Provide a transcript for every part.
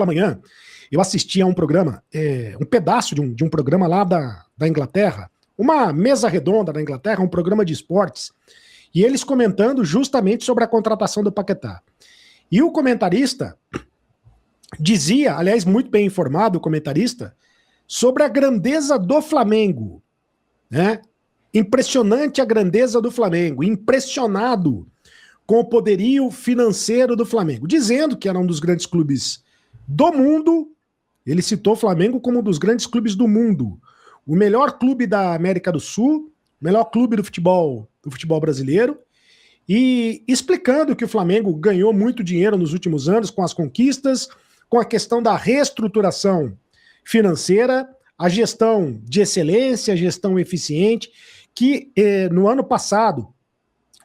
manhã, eu assisti a um programa, um pedaço de um programa lá da Inglaterra, uma mesa redonda da Inglaterra, um programa de esportes, e eles comentando justamente sobre a contratação do Paquetá. E o comentarista dizia, aliás, muito bem informado o comentarista, sobre a grandeza do Flamengo, né? Impressionante a grandeza do Flamengo, impressionado com o poderio financeiro do Flamengo, dizendo que era um dos grandes clubes do mundo. Ele citou o Flamengo como um dos grandes clubes do mundo, o melhor clube da América do Sul, o melhor clube do futebol brasileiro, e explicando que o Flamengo ganhou muito dinheiro nos últimos anos com as conquistas, com a questão da reestruturação financeira, a gestão de excelência, a gestão eficiente, que no ano passado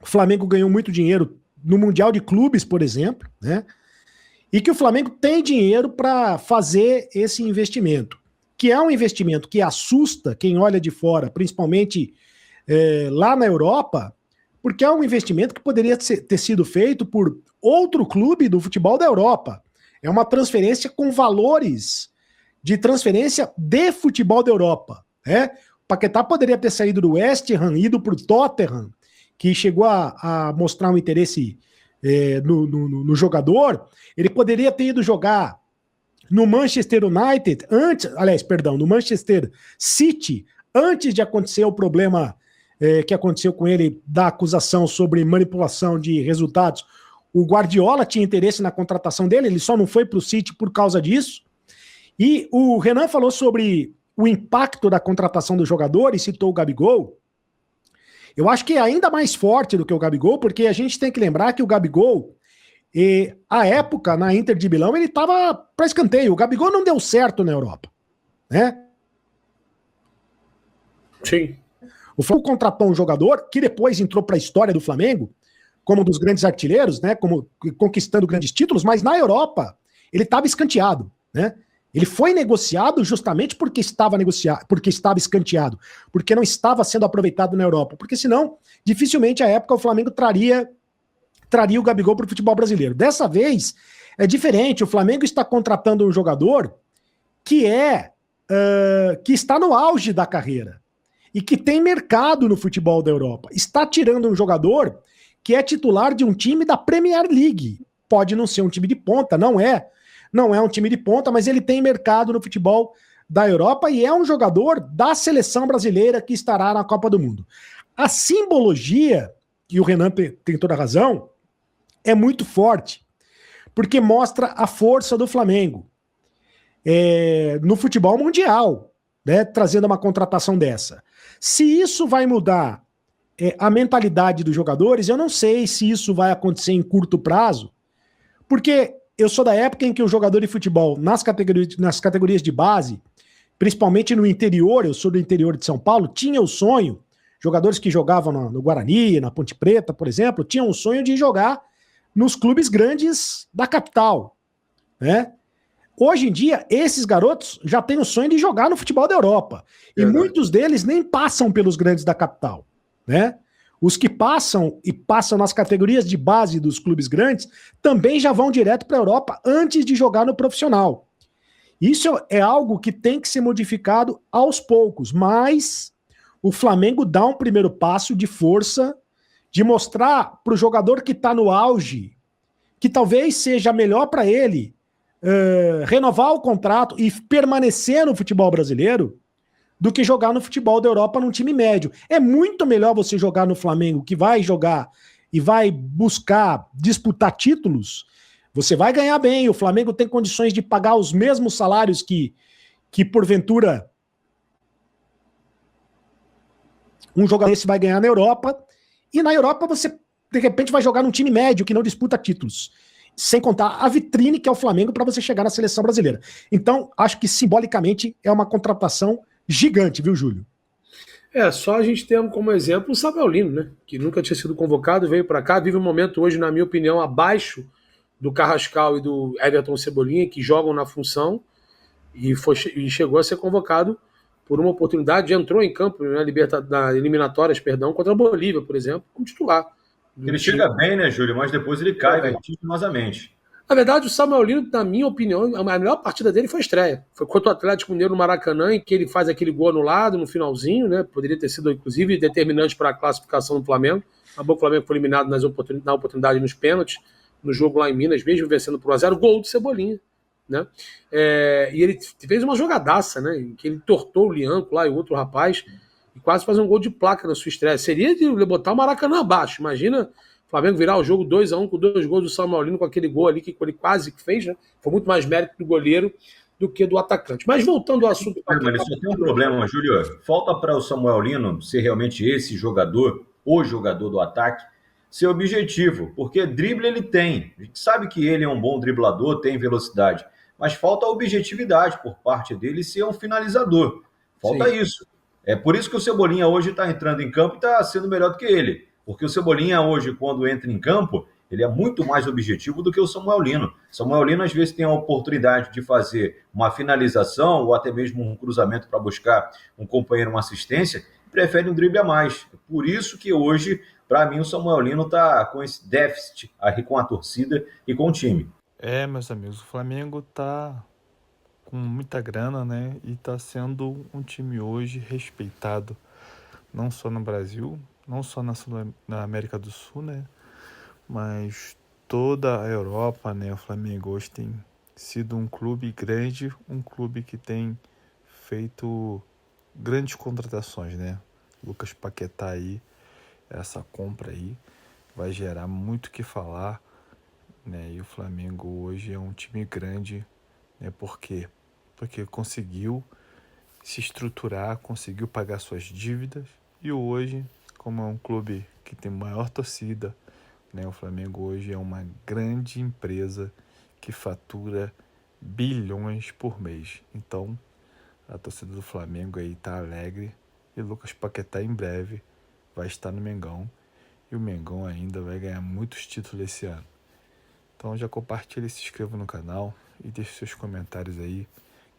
o Flamengo ganhou muito dinheiro no Mundial de Clubes, por exemplo, né? E que o Flamengo tem dinheiro para fazer esse investimento, que é um investimento que assusta quem olha de fora, principalmente lá na Europa, porque é um investimento que poderia ter sido feito por outro clube do futebol da Europa. É uma transferência com valores de transferência de futebol da Europa. O Paquetá poderia ter saído do West Ham, ido para o Tottenham, que chegou a mostrar um interesse no jogador. Ele poderia ter ido jogar no Manchester United, no Manchester City, antes de acontecer o problema que aconteceu com ele da acusação sobre manipulação de resultados. O Guardiola tinha interesse na contratação dele, ele só não foi para o City por causa disso. E o Renan falou sobre o impacto da contratação do jogador e citou o Gabigol. Eu acho que é ainda mais forte do que o Gabigol, porque a gente tem que lembrar que o Gabigol, à época, na Inter de Milão, ele estava para escanteio. O Gabigol não deu certo na Europa, né? Sim. O Flamengo contratou um jogador que depois entrou para a história do Flamengo como um dos grandes artilheiros, né? Como conquistando grandes títulos, mas na Europa ele estava escanteado, né? Ele foi negociado justamente porque estava escanteado, porque não estava sendo aproveitado na Europa, porque senão, dificilmente à época o Flamengo traria o Gabigol para o futebol brasileiro. Dessa vez é diferente, o Flamengo está contratando um jogador que está no auge da carreira e que tem mercado no futebol da Europa. Está tirando um jogador que é titular de um time da Premier League. Pode não ser um time de ponta, não é um time de ponta, mas ele tem mercado no futebol da Europa e é um jogador da seleção brasileira que estará na Copa do Mundo. A simbologia, e o Renan tem toda a razão, é muito forte, porque mostra a força do Flamengo no futebol mundial, né, trazendo uma contratação dessa. Se isso vai mudar a mentalidade dos jogadores, eu não sei se isso vai acontecer em curto prazo, porque eu sou da época em que o jogador de futebol, nas categorias de base, principalmente no interior, eu sou do interior de São Paulo, tinha o sonho, jogadores que jogavam no Guarani, na Ponte Preta, por exemplo, tinham o sonho de jogar nos clubes grandes da capital, né? Hoje em dia, esses garotos já têm o sonho de jogar no futebol da Europa. E muitos deles nem passam pelos grandes da capital, né? Os que passam nas categorias de base dos clubes grandes também já vão direto para a Europa antes de jogar no profissional. Isso é algo que tem que ser modificado aos poucos, mas o Flamengo dá um primeiro passo de força, de mostrar para o jogador que está no auge que talvez seja melhor para ele renovar o contrato e permanecer no futebol brasileiro do que jogar no futebol da Europa num time médio. É muito melhor você jogar no Flamengo, que vai jogar e vai buscar disputar títulos. Você vai ganhar bem, o Flamengo tem condições de pagar os mesmos salários que porventura um jogador desse vai ganhar na Europa, e na Europa você de repente vai jogar num time médio que não disputa títulos, sem contar a vitrine que é o Flamengo para você chegar na seleção brasileira. Então, acho que simbolicamente é uma contratação gigante, viu, Júlio? Só a gente tem como exemplo o Samuelino, né? Que nunca tinha sido convocado, veio para cá, vive um momento hoje, na minha opinião, abaixo do Carrascal e do Everton Cebolinha, que jogam na função, e chegou a ser convocado por uma oportunidade, entrou em campo na eliminatórias, contra a Bolívia, por exemplo, como titular. Ele chega bem, né, Júlio? Mas depois ele cai vertiginosamente. Na verdade, o Samuel Lino, na minha opinião, a melhor partida dele foi a estreia. Foi contra o Atlético Mineiro no Maracanã, em que ele faz aquele gol anulado no finalzinho, né? Poderia ter sido, inclusive, determinante para a classificação do Flamengo. Acabou que o Flamengo foi eliminado na oportunidade nos pênaltis, no jogo lá em Minas, mesmo vencendo por 1-0, gol do Cebolinha. Né? E ele fez uma jogadaça, né? Em que ele tortou o Lianco lá e o outro rapaz e quase faz um gol de placa na sua estreia. Seria de botar o Maracanã abaixo. Imagina o Flamengo virar o jogo 2-1 com 2 gols do Samuel Lino, com aquele gol ali que ele quase que fez, né? Foi muito mais mérito do goleiro do que do atacante. Mas voltando ao assunto... Mas ele só tem um problema, Júlio. Falta para o Samuel Lino ser realmente esse jogador, o jogador do ataque, ser objetivo, porque drible ele tem. A gente sabe que ele é um bom driblador, tem velocidade, mas falta objetividade por parte dele ser um finalizador. Falta Sim. isso. É por isso que o Cebolinha hoje está entrando em campo e está sendo melhor do que ele. Porque o Cebolinha hoje, quando entra em campo, ele é muito mais objetivo do que o Samuel Lino. Samuel Lino, às vezes, tem a oportunidade de fazer uma finalização ou até mesmo um cruzamento para buscar um companheiro, uma assistência, e prefere um drible a mais. Por isso que hoje, para mim, o Samuel Lino está com esse déficit aí com a torcida e com o time. Meus amigos, o Flamengo tá com muita grana, né? E tá sendo um time hoje respeitado, não só no Brasil, não só na América do Sul, né? Mas toda a Europa, né? O Flamengo hoje tem sido um clube grande, um clube que tem feito grandes contratações, né? Lucas Paquetá aí, essa compra aí, vai gerar muito o que falar, né? E o Flamengo hoje é um time grande, né? Por quê? Porque conseguiu se estruturar, conseguiu pagar suas dívidas e hoje, como é um clube que tem maior torcida, né? O Flamengo hoje é uma grande empresa que fatura bilhões por mês. Então, a torcida do Flamengo aí tá alegre e Lucas Paquetá em breve vai estar no Mengão e o Mengão ainda vai ganhar muitos títulos esse ano. Então já compartilha, se inscreva no canal e deixe seus comentários aí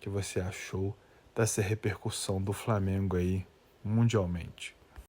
que você achou dessa repercussão do Flamengo aí mundialmente.